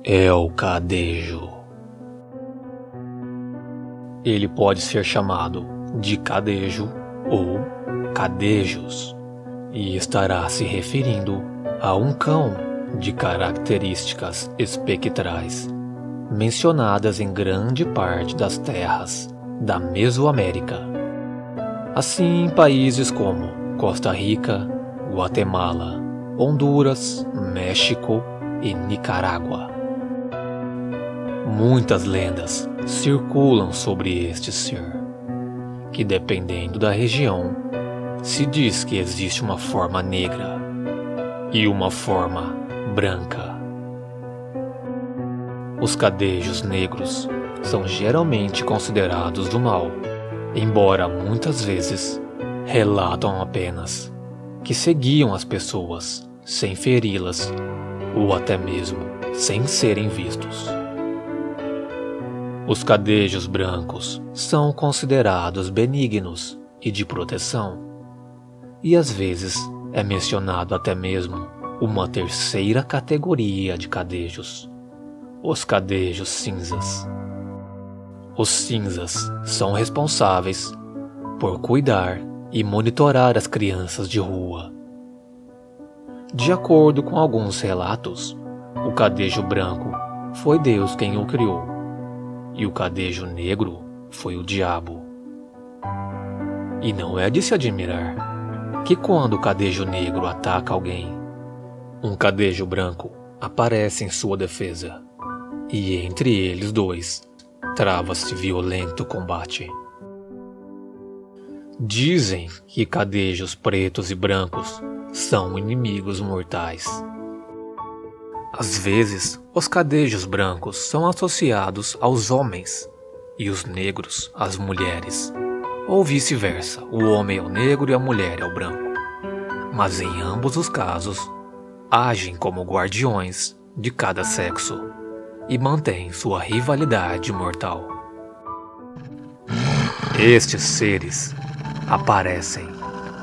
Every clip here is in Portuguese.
é o cadejo. Ele pode ser chamado de cadejo ou cadejos, e estará se referindo a um cão de características espectrais, mencionadas em grande parte das terras da Mesoamérica. Assim, em países como Costa Rica, Guatemala, Honduras, México e Nicarágua. Muitas lendas circulam sobre este ser, que dependendo da região, se diz que existe uma forma negra e uma forma branca. Os cadejos negros são geralmente considerados do mal, embora muitas vezes relatam apenas que seguiam as pessoas sem feri-las ou até mesmo sem serem vistos. Os cadejos brancos são considerados benignos e de proteção, e às vezes é mencionado até mesmo uma terceira categoria de cadejos, os cadejos cinzas. Os cinzas são responsáveis por cuidar e monitorar as crianças de rua. De acordo com alguns relatos, o cadejo branco foi Deus quem o criou, e o cadejo negro foi o diabo. E não é de se admirar que quando o cadejo negro ataca alguém, um cadejo branco aparece em sua defesa, e entre eles dois trava-se violento combate. Dizem que cadejos pretos e brancos são inimigos mortais. Às vezes, os cadejos brancos são associados aos homens e os negros às mulheres, ou vice-versa, o homem é o negro e a mulher é o branco. Mas em ambos os casos, agem como guardiões de cada sexo e mantêm sua rivalidade mortal. Estes seres aparecem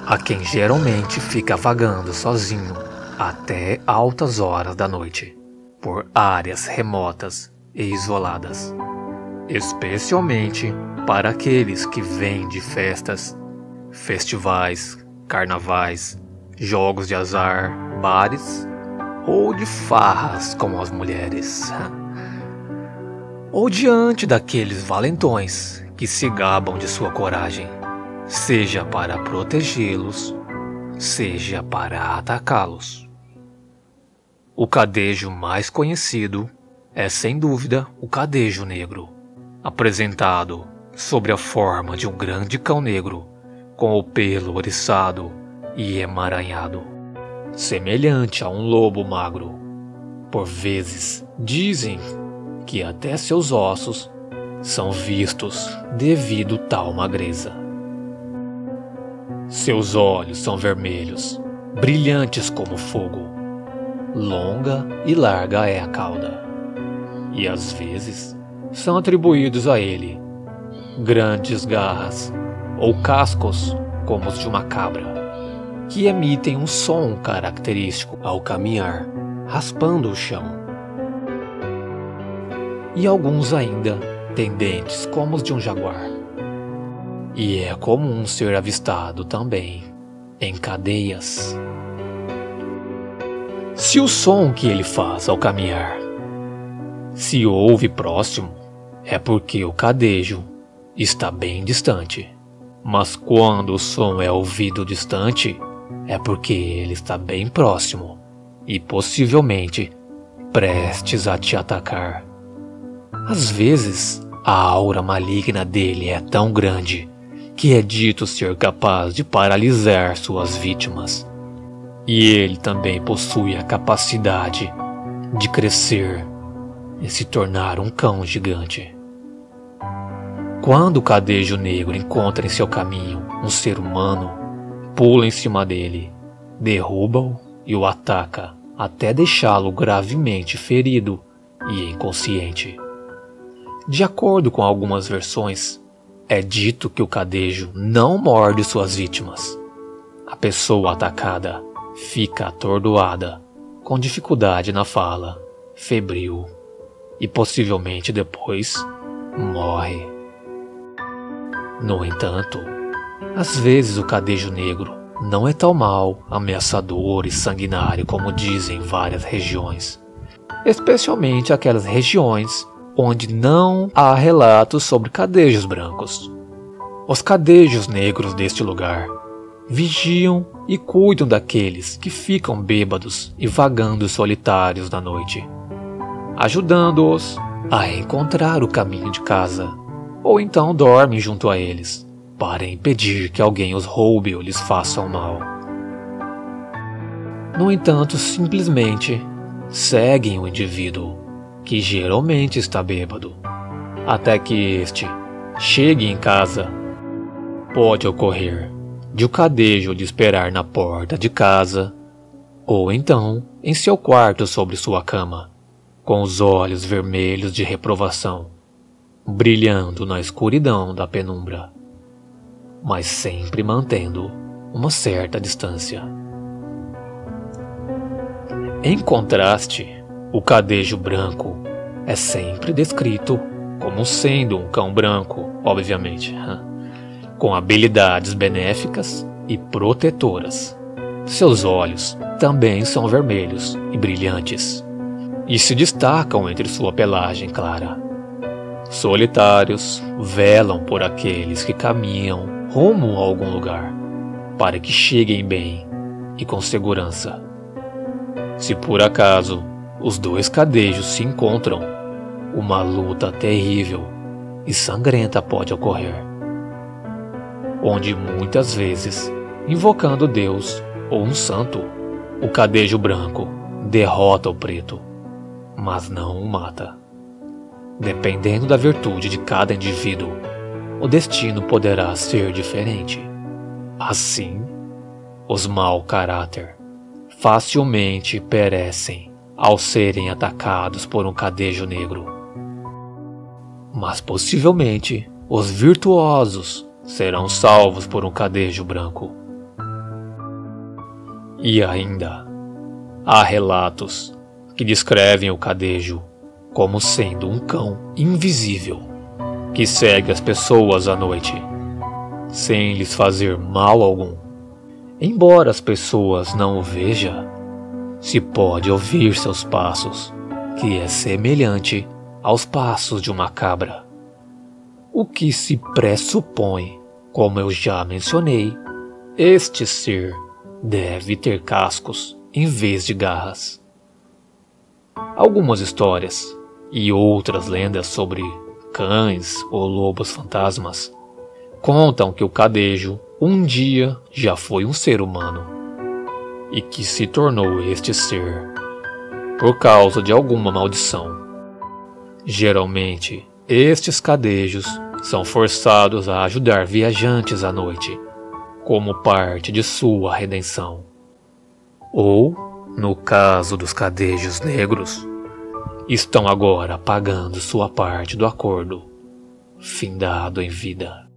a quem geralmente fica vagando sozinho até altas horas da noite, por áreas remotas e isoladas, especialmente para aqueles que vêm de festas, festivais, carnavais, jogos de azar, bares ou de farras com as mulheres, ou diante daqueles valentões que se gabam de sua coragem, seja para protegê-los, seja para atacá-los. O cadejo mais conhecido é sem dúvida o cadejo negro, apresentado sob a forma de um grande cão negro com o pelo oriçado e emaranhado, semelhante a um lobo magro. Por vezes dizem que até seus ossos são vistos devido tal magreza. Seus olhos são vermelhos, brilhantes como fogo. Longa e larga é a cauda, e às vezes são atribuídos a ele grandes garras ou cascos como os de uma cabra, que emitem um som característico ao caminhar, raspando o chão. E alguns ainda têm dentes como os de um jaguar. E é comum ser avistado também em cadeias. Se o som que ele faz ao caminhar se ouve próximo, é porque o cadejo está bem distante. Mas quando o som é ouvido distante, é porque ele está bem próximo e possivelmente prestes a te atacar. Às vezes, a aura maligna dele é tão grande que é dito ser capaz de paralisar suas vítimas. E ele também possui a capacidade de crescer e se tornar um cão gigante. Quando o cadejo negro encontra em seu caminho um ser humano, pula em cima dele, derruba-o e o ataca até deixá-lo gravemente ferido e inconsciente. De acordo com algumas versões, é dito que o cadejo não morde suas vítimas. A pessoa atacada fica atordoada, com dificuldade na fala, febril e possivelmente depois morre. No entanto, às vezes o cadejo negro não é tão mau, ameaçador e sanguinário como dizem várias regiões, especialmente aquelas regiões onde não há relatos sobre cadejos brancos. Os cadejos negros deste lugar vigiam e cuidam daqueles que ficam bêbados e vagando solitários na noite, ajudando-os a encontrar o caminho de casa, ou então dormem junto a eles, para impedir que alguém os roube ou lhes faça um mal. No entanto, simplesmente seguem o indivíduo, que geralmente está bêbado, até que este chegue em casa. Pode ocorrer de o cadejo lhe esperar na porta de casa, ou então em seu quarto sobre sua cama, com os olhos vermelhos de reprovação, brilhando na escuridão da penumbra, mas sempre mantendo uma certa distância. Em contraste, o cadejo branco é sempre descrito como sendo um cão branco, obviamente, com habilidades benéficas e protetoras. Seus olhos também são vermelhos e brilhantes, e se destacam entre sua pelagem clara. Solitários, velam por aqueles que caminham rumo a algum lugar, para que cheguem bem e com segurança. Se por acaso os dois cadejos se encontram, uma luta terrível e sangrenta pode ocorrer, onde muitas vezes, invocando Deus ou um santo, o cadejo branco derrota o preto, mas não o mata. Dependendo da virtude de cada indivíduo, o destino poderá ser diferente. Assim, os mau caráter facilmente perecem ao serem atacados por um cadejo negro. Mas possivelmente os virtuosos serão salvos por um cadejo branco. E ainda, há relatos que descrevem o cadejo como sendo um cão invisível que segue as pessoas à noite, sem lhes fazer mal algum. Embora as pessoas não o vejam, se pode ouvir seus passos, que é semelhante aos passos de uma cabra. O que se pressupõe, como eu já mencionei, este ser deve ter cascos em vez de garras. Algumas histórias e outras lendas sobre cães ou lobos fantasmas contam que o cadejo um dia já foi um ser humano e que se tornou este ser por causa de alguma maldição. Geralmente, estes cadejos são forçados a ajudar viajantes à noite, como parte de sua redenção. Ou, no caso dos cadejos negros, estão agora pagando sua parte do acordo, findado em vida.